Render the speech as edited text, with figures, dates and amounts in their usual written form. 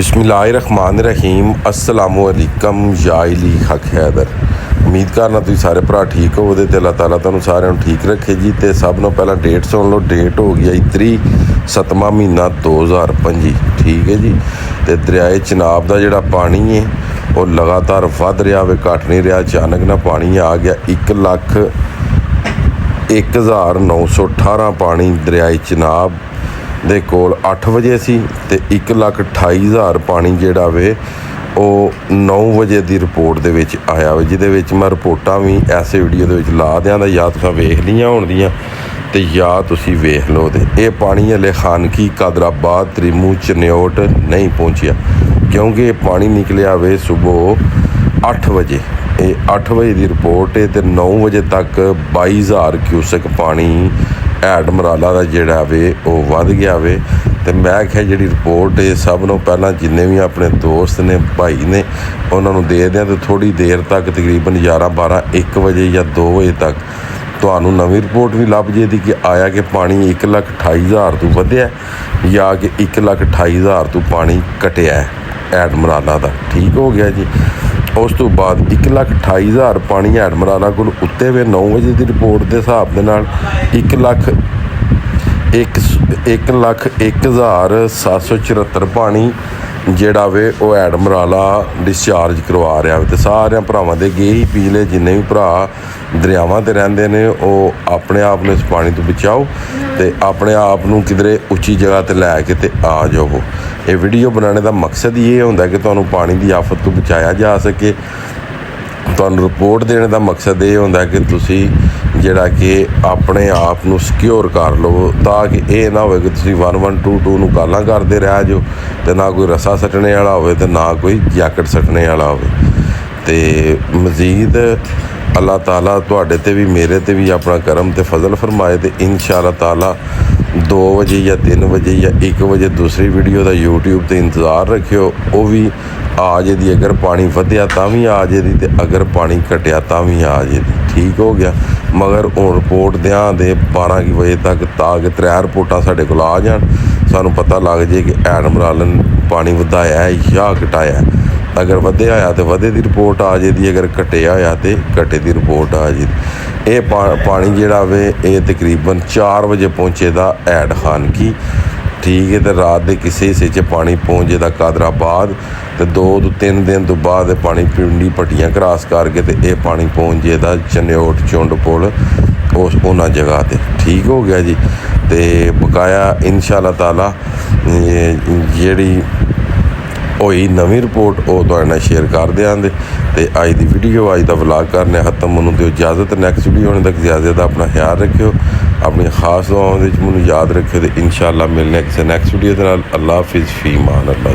बिस्मिल्लाहिर्रहमानिर्रहीम अस्सलामुअलैकुम या अली हक हैदर। उम्मीद करना तुम सारे भरा ठीक हो ते अल्लाह ताला तुहानू सारिਆਂ ਨੂੰ ठीक रखे जी। तो सब ਨੂੰ पहला डेट सुन लो। डेट हो गया 3/7 महीना 2025, ठीक है जी। तो दरियाए चिनाब का जोड़ा पानी है वो लगातार वध रहा वे, घट नहीं रहा। अचानक ना पानी आ गया 1,01,918 पानी दरियाए चिनाब ਦੇ ਕੋਲ 8 ਵਜੇ ਸੀ ਤੇ 1,28,000 ਪਾਣੀ ਜਿਹੜਾ ਵੇ ਉਹ 9 ਵਜੇ ਦੀ ਰਿਪੋਰਟ ਦੇ ਵਿੱਚ ਆਇਆ ਵੇ, ਜਿਹਦੇ ਵਿੱਚ ਮੈਂ ਰਿਪੋਰਟਾਂ ਵੀ ਐਸੇ ਵੀਡੀਓ ਦੇ ਵਿੱਚ ਲਾ ਦਿਆਂਦਾ, ਜਾਂ ਤੁਸੀਂ ਵੇਖ ਲਈਆਂ ਹੋਣਗੀਆਂ ਤੇ ਜਾਂ ਤੁਸੀਂ ਵੇਖ ਲਓ। ਤੇ ਇਹ ਪਾਣੀ ਹਲੇ ਖਾਨਕੀ ਕਾਦਰਾਬਾਦ ਤ੍ਰਿਮੂ ਚਨਿਓਟ ਨਹੀਂ ਪਹੁੰਚਿਆ, ਕਿਉਂਕਿ ਇਹ ਪਾਣੀ ਨਿਕਲਿਆ ਵੇ ਸਵੇਰ 8 ਵਜੇ। ਇਹ 8 ਵਜੇ ਦੀ ਰਿਪੋਰਟ ਹੈ ਤੇ 9 ਵਜੇ ਤੱਕ 22,000 ਕਿਊਸਕ ਪਾਣੀ ਹੈਡ ਮਰਾਲਾ ਦਾ ਜਿਹੜਾ ਵੇ ਉਹ ਵੱਧ ਗਿਆ ਵੇ। ਤੇ ਮੈਂ ਕਿਹਾ ਜਿਹੜੀ ਰਿਪੋਰਟ ਹੈ ਸਭ ਨੂੰ ਪਹਿਲਾਂ ਜਿੰਨੇ ਵੀ ਆਪਣੇ ਦੋਸਤ ਨੇ, ਭਾਈ ਨੇ, ਉਹਨਾਂ ਨੂੰ ਦੇ ਦਿਆਂ ਤੇ ਥੋੜ੍ਹੀ ਦੇਰ ਤੱਕ ਤਕਰੀਬਨ 11, 12, 1 ਵਜੇ ਜਾਂ 2 ਵਜੇ ਤੱਕ ਤੁਹਾਨੂੰ ਨਵੀਂ ਰਿਪੋਰਟ ਵੀ ਲੱਭ ਜੇਦੀ ਕਿ ਆਇਆ ਕਿ ਪਾਣੀ 1,28,000 ਤੋਂ ਵਧਿਆ ਜਾਂ ਕਿ 1,28,000 ਤੋਂ ਪਾਣੀ ਘਟਿਆ ਹੈਡ ਮਰਾਲਾ ਦਾ। ਠੀਕ ਹੋ ਗਿਆ ਜੀ। ਉਸ ਤੋਂ ਬਾਅਦ 1,28,000 ਪਾਣੀ ਹੈਡ ਮਰਾਲਾ ਕੋਲ ਉੱਤੇ ਵੇ 9 ਵਜੇ ਦੀ ਰਿਪੋਰਟ ਦੇ ਹਿਸਾਬ ਦੇ ਨਾਲ 1,01,774 ਪਾਣੀ ਜਿਹੜਾ ਵੇ ਉਹ ਹੈਡ ਮਰਾਲਾ ਡਿਸਚਾਰਜ ਕਰਵਾ ਰਿਹਾ ਵੇ। ਤੇ ਸਾਰਿਆਂ ਭਰਾਵਾਂ ਦੇ ਗੇ ਹੀ ਪੀ ਲਏ, ਜਿੰਨੇ ਵੀ ਭਰਾ ਦਰਿਆਵਾਂ 'ਤੇ ਰਹਿੰਦੇ ਨੇ ਉਹ ਆਪਣੇ ਆਪ ਨੂੰ ਇਸ ਪਾਣੀ ਤੋਂ ਬਚਾਓ ਤੇ ਆਪਣੇ ਆਪ ਨੂੰ ਕਿਧਰੇ ਉੱਚੀ ਜਗ੍ਹਾ 'ਤੇ ਲੈ ਕੇ ਤੇ ਆ ਜਾਓ। ਇਹ ਵੀਡੀਓ ਬਣਾਉਣ ਦਾ ਮਕਸਦ ਇਹ ਹੁੰਦਾ ਕਿ ਤੁਹਾਨੂੰ ਪਾਣੀ ਦੀ ਆਫਤ ਤੋਂ ਬਚਾਇਆ ਜਾ ਸਕੇ। ਤੁਹਾਨੂੰ ਰਿਪੋਰਟ ਦੇਣ ਦਾ ਮਕਸਦ ਇਹ ਹੁੰਦਾ ਕਿ ਤੁਸੀਂ ਜਿਹੜਾ ਕਿ ਆਪਣੇ ਆਪ ਨੂੰ ਸਿਕਿਉਰ ਕਰ ਲਵੋ, ਤਾਂ ਕਿ ਇਹ ਨਾ ਹੋਵੇ ਕਿ ਤੁਸੀਂ 1122 ਨੂੰ ਗਾਲਾਂ ਕਰਦੇ ਰਹਿ ਜਾਓ ਤੇ ਨਾ ਕੋਈ ਰਸਾ ਸੱਟਣੇ ਵਾਲਾ ਹੋਵੇ ਤੇ ਨਾ ਕੋਈ ਜੈਕਟ ਸੱਟਣੇ ਵਾਲਾ ਹੋਵੇ। ਤੇ ਮਜ਼ੀਦ ਅੱਲਾਹ ਤਾਲਾ ਤੁਹਾਡੇ 'ਤੇ ਵੀ ਮੇਰੇ 'ਤੇ ਵੀ ਆਪਣਾ ਕਰਮ ਤੇ ਫਜ਼ਲ ਫਰਮਾਏ। ਤੇ ਇੰਸ਼ਾ ਅੱਲਾਹ ਤਾਲਾ 2 ਵਜੇ ਜਾਂ 3 ਵਜੇ ਜਾਂ 1 ਵਜੇ ਦੂਸਰੀ ਵੀਡੀਓ ਦਾ YouTube 'ਤੇ ਇੰਤਜ਼ਾਰ ਰੱਖਿਓ। ਉਹ ਵੀ ਆ ਜੇਦੀ, ਅਗਰ ਪਾਣੀ ਵਧਿਆ ਤਾਂ ਵੀ ਆ ਜੇਦੀ ਤੇ ਅਗਰ ਪਾਣੀ ਘਟਿਆ ਤਾਂ ਵੀ ਆ ਜੇਦੀ। ਠੀਕ ਹੋ ਗਿਆ। ਮਗਰ ਹੁਣ ਰਿਪੋਰਟ ਦਿਆਂ ਦੇ 12 ਵਜੇ ਤੱਕ, ਤਾਂ ਕਿ 3 ਰਿਪੋਰਟਾਂ ਸਾਡੇ ਕੋਲ ਆ ਜਾਣ, ਸਾਨੂੰ ਪਤਾ ਲੱਗ ਜੇ ਕਿ ਹੈਡ ਮਰਾਲਾ ਪਾਣੀ ਵਧਾਇਆ ਜਾਂ ਘਟਾਇਆ। ਅਗਰ ਵਧਿਆ ਹੋਇਆ ਤਾਂ ਵਧੇ ਦੀ ਰਿਪੋਰਟ ਆ ਜੇਦੀ, ਅਗਰ ਘਟਿਆ ਹੋਇਆ ਤਾਂ ਘਟੇ ਦੀ ਰਿਪੋਰਟ ਆ ਜੇਦੀ। ਇਹ ਪਾਣੀ ਜਿਹੜਾ ਵੇ ਇਹ ਤਕਰੀਬਨ 4 ਵਜੇ ਪਹੁੰਚੇਦਾ ਹੈਡ ਖਾਨਕੀ, ਠੀਕ ਹੈ। ਤੇ ਰਾਤ ਦੇ ਕਿਸੇ ਹਿੱਸੇ 'ਚ ਪਾਣੀ ਪਹੁੰਚੇਦਾ ਕਾਦਰਾਬਾਦ ਤੇ 2 ਤੋਂ 3 ਦਿਨ ਤੋਂ ਬਾਅਦ ਇਹ ਪਾਣੀ ਪਿੰਡੀ ਪੱਟੀਆਂ ਕਰਾਸ ਕਰਕੇ ਤੇ ਇਹ ਪਾਣੀ ਪਹੁੰਚੇਦਾ ਚਨਿਓਟ ਚੁੰਡ ਪੁਲ ਉਹਨਾਂ ਜਗ੍ਹਾ 'ਤੇ। ਠੀਕ ਹੋ ਗਿਆ ਜੀ। ਤੇ ਬਕਾਇਆ ਇੰਸ਼ਾ ਅੱਲਾਹ ਤਾਲਾ ਜਿਹੜੀ ਹੋਈ ਨਵੀਂ ਰਿਪੋਰਟ ਉਹ ਤੁਹਾਡੇ ਨਾਲ ਸ਼ੇਅਰ ਕਰ ਦਿਆਂਗੇ। ਤੇ ਅੱਜ ਦੀ ਵੀਡੀਓ, ਅੱਜ ਦਾ ਵਲੌਗ ਕਰਨੇ ਖਤਮ। ਮੈਨੂੰ ਦਿਓ ਇਜਾਜ਼ਤ। ਨੈਕਸਟ ਵੀਡੀਓ ਹੋਣੇ ਤੱਕ ਜ਼ਿਆਦਾ ਆਪਣਾ ਖਿਆਲ ਰੱਖਿਓ, ਆਪਣੀ ਖਾਸ ਦੁਆਵਾਂ ਦੇ ਵਿੱਚ ਮੈਨੂੰ ਯਾਦ ਰੱਖਿਓ ਤੇ ਇੰਸ਼ਾ ਅੱਲਾਹ ਮਿਲਣੇ ਕਿਸੇ ਨੈਕਸਟ ਵੀਡੀਓ ਦੇ ਨਾਲ। ਅੱਲਾਹ ਹਾਫਿਜ਼, ਫੀ ਅਮਾਨ ਅੱਲਾਹ।